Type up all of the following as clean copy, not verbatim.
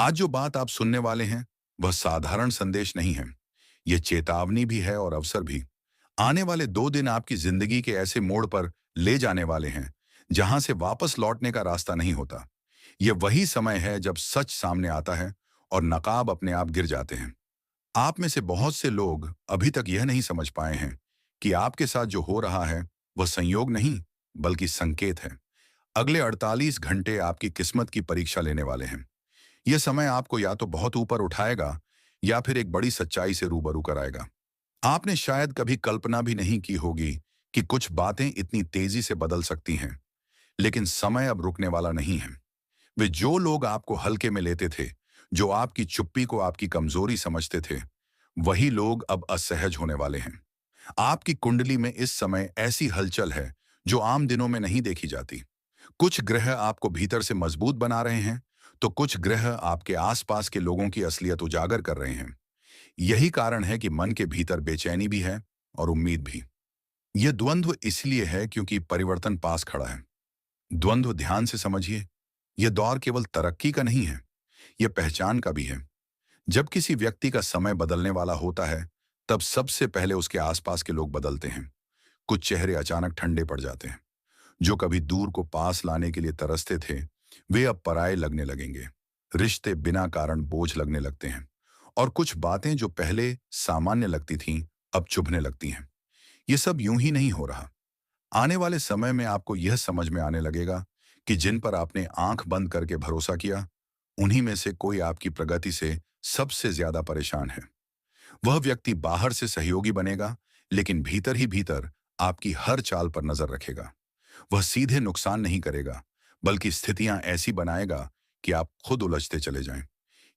आज जो बात आप सुनने वाले हैं, वह साधारण संदेश नहीं है। यह चेतावनी भी है और अवसर भी। आने वाले 2 दिन आपकी जिंदगी के ऐसे मोड़ पर ले जाने वाले हैं, जहां से वापस लौटने का रास्ता नहीं होता। यह वही समय है जब सच सामने आता है और नकाब अपने आप गिर जाते हैं। आप में से बहुत से लोग अभी तक यह नहीं समझ पाए हैं कि आपके साथ जो हो रहा है, वह संयोग नहीं, बल्कि संकेत है। अगले 48 घंटे आपकी किस्मत की परीक्षा लेने वाले हैं। यह समय आपको या तो बहुत ऊपर उठाएगा या फिर एक बड़ी सच्चाई से रूबरू कराएगा। आपने शायद कभी कल्पना भी नहीं की होगी कि कुछ बातें इतनी तेजी से बदल सकती हैं, लेकिन समय अब रुकने वाला नहीं है। वे जो लोग आपको हल्के में लेते थे, जो आपकी चुप्पी को आपकी कमजोरी समझते थे, वही लोग अब असहज होने वाले हैं। आपकी कुंडली में इस समय ऐसी हलचल है जो आम दिनों में नहीं देखी जाती। कुछ ग्रह आपको भीतर से मजबूत बना रहे हैं, तो कुछ ग्रह आपके आसपास के लोगों की असलियत उजागर कर रहे हैं। यही कारण है कि मन के भीतर बेचैनी भी है और उम्मीद भी। यह द्वंद्व इसलिए है क्योंकि परिवर्तन पास खड़ा है। द्वंद्व ध्यान से समझिए। यह दौर केवल तरक्की का नहीं है, यह पहचान का भी है। जब किसी व्यक्ति का समय बदलने वाला होता है, तब सबसे पहले उसके आसपास के लोग बदलते हैं। कुछ चेहरे अचानक ठंडे पड़ जाते हैं। जो कभी दूर को पास लाने के लिए तरसते थे, वे अब पराये लगने लगेंगे। रिश्ते बिना कारण बोझ लगने लगते हैं और कुछ बातें जो पहले सामान्य लगती थीं, अब चुभने लगती हैं। ये सब यूं ही नहीं हो रहा। आने वाले समय में आपको यह समझ में आने लगेगा कि जिन पर आपने आंख बंद करके भरोसा किया, उन्हीं में से कोई आपकी प्रगति से सबसे ज्यादा परेशान है। वह व्यक्ति बाहर से सहयोगी बनेगा, लेकिन भीतर ही भीतर आपकी हर चाल पर नजर रखेगा। वह सीधे नुकसान नहीं करेगा, बल्कि स्थितियां ऐसी बनाएगा कि आप खुद उलझते चले जाएं।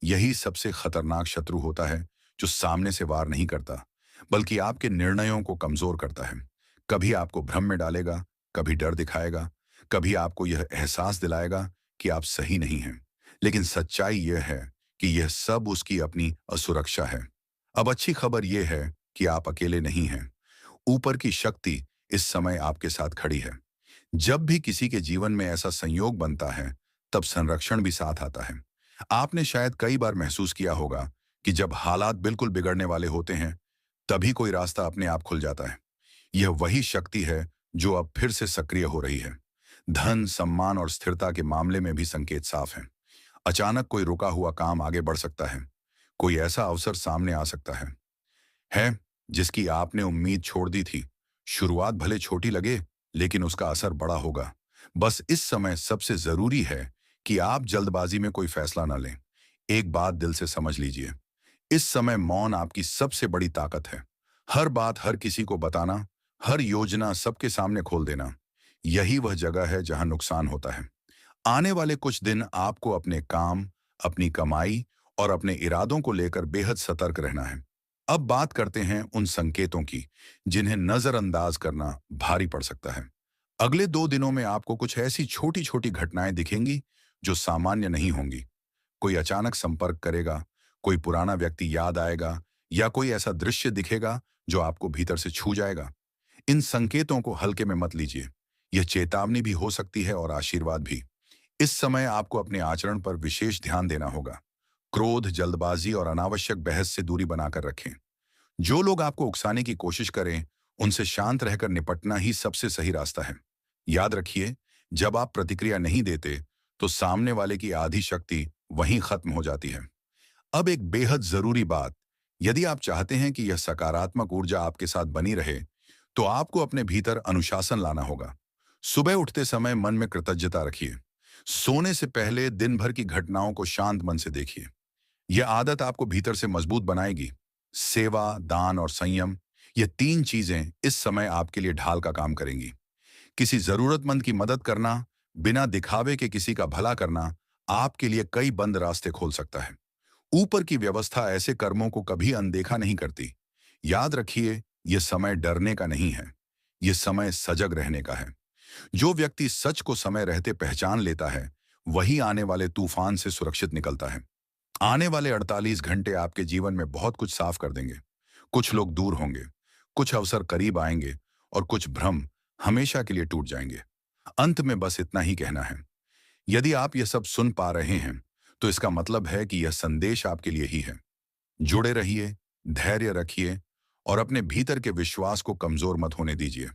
यही सबसे खतरनाक शत्रु होता है, जो सामने से वार नहीं करता, बल्कि आपके निर्णयों को कमजोर करता है। कभी आपको भ्रम में डालेगा, कभी डर दिखाएगा, कभी आपको यह एहसास दिलाएगा कि आप सही नहीं हैं। लेकिन सच्चाई यह है कि यह सब उसकी अपनी असुरक्षा है। अब अच्छी खबर यह है कि आप अकेले नहीं हैं। ऊपर की शक्ति इस समय आपके साथ खड़ी है। जब भी किसी के जीवन में ऐसा संयोग बनता है, तब संरक्षण भी साथ आता है। आपने शायद कई बार महसूस किया होगा कि जब हालात बिल्कुल बिगड़ने वाले होते हैं, तभी कोई रास्ता अपने आप खुल जाता है। यह वही शक्ति है जो अब फिर से सक्रिय हो रही है। धन, सम्मान और स्थिरता के मामले में भी संकेत साफ हैं। अचानक कोई रुका हुआ काम आगे बढ़ सकता है। कोई ऐसा अवसर सामने आ सकता है जिसकी आपने उम्मीद छोड़ दी थी। शुरुआत भले छोटी लगे, लेकिन उसका असर बड़ा होगा। बस इस समय सबसे जरूरी है कि आप जल्दबाजी में कोई फैसला न लें। एक बात दिल से समझ लीजिए, इस समय मौन आपकी सबसे बड़ी ताकत है। हर बात हर किसी को बताना, हर योजना सबके सामने खोल देना, यही वह जगह है जहां नुकसान होता है। आने वाले कुछ दिन आपको अपने काम, अपनी कमाई और अपने इरादों को लेकर बेहद सतर्क रहना है। अब बात करते हैं उन संकेतों की, जिन्हें नजरअंदाज करना भारी पड़ सकता है। अगले 2 दिनों में आपको कुछ ऐसी छोटी छोटी घटनाएं दिखेंगी जो सामान्य नहीं होंगी। कोई अचानक संपर्क करेगा, कोई पुराना व्यक्ति याद आएगा, या कोई ऐसा दृश्य दिखेगा जो आपको भीतर से छू जाएगा। इन संकेतों को हल्के में मत लीजिए। यह चेतावनी भी हो सकती है और आशीर्वाद भी। इस समय आपको अपने आचरण पर विशेष ध्यान देना होगा। क्रोध, जल्दबाजी और अनावश्यक बहस से दूरी बनाकर रखें। जो लोग आपको उकसाने की कोशिश करें, उनसे शांत रहकर निपटना ही सबसे सही रास्ता है। याद रखिए, जब आप प्रतिक्रिया नहीं देते, तो सामने वाले की आधी शक्ति वहीं खत्म हो जाती है। अब एक बेहद जरूरी बात, यदि आप चाहते हैं कि यह सकारात्मक ऊर्जा आपके साथ बनी रहे, तो आपको अपने भीतर अनुशासन लाना होगा। सुबह उठते समय मन में कृतज्ञता रखिए। सोने से पहले दिन भर की घटनाओं को शांत मन से देखिए। यह आदत आपको भीतर से मजबूत बनाएगी। सेवा, दान और संयम, ये 3 चीजें इस समय आपके लिए ढाल का काम करेंगी। किसी जरूरतमंद की मदद करना, बिना दिखावे के किसी का भला करना, आपके लिए कई बंद रास्ते खोल सकता है। ऊपर की व्यवस्था ऐसे कर्मों को कभी अनदेखा नहीं करती। याद रखिए, यह समय डरने का नहीं है, यह समय सजग रहने का है। जो व्यक्ति सच को समय रहते पहचान लेता है, वही आने वाले तूफान से सुरक्षित निकलता है। आने वाले 48 घंटे आपके जीवन में बहुत कुछ साफ कर देंगे। कुछ लोग दूर होंगे, कुछ अवसर करीब आएंगे और कुछ भ्रम हमेशा के लिए टूट जाएंगे। अंत में बस इतना ही कहना है, यदि आप यह सब सुन पा रहे हैं, तो इसका मतलब है कि यह संदेश आपके लिए ही है। जुड़े रहिए, धैर्य रखिए और अपने भीतर के विश्वास को कमजोर मत होने दीजिए।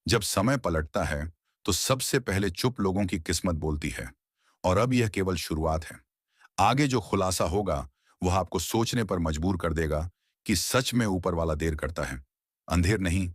जब समय पलटता है, तो सबसे पहले चुप लोगों की किस्मत बोलती है। और अब यह केवल शुरुआत है। आगे जो खुलासा होगा, वह आपको सोचने पर मजबूर कर देगा कि सच में ऊपर वाला देर करता है, अंधेर नहीं।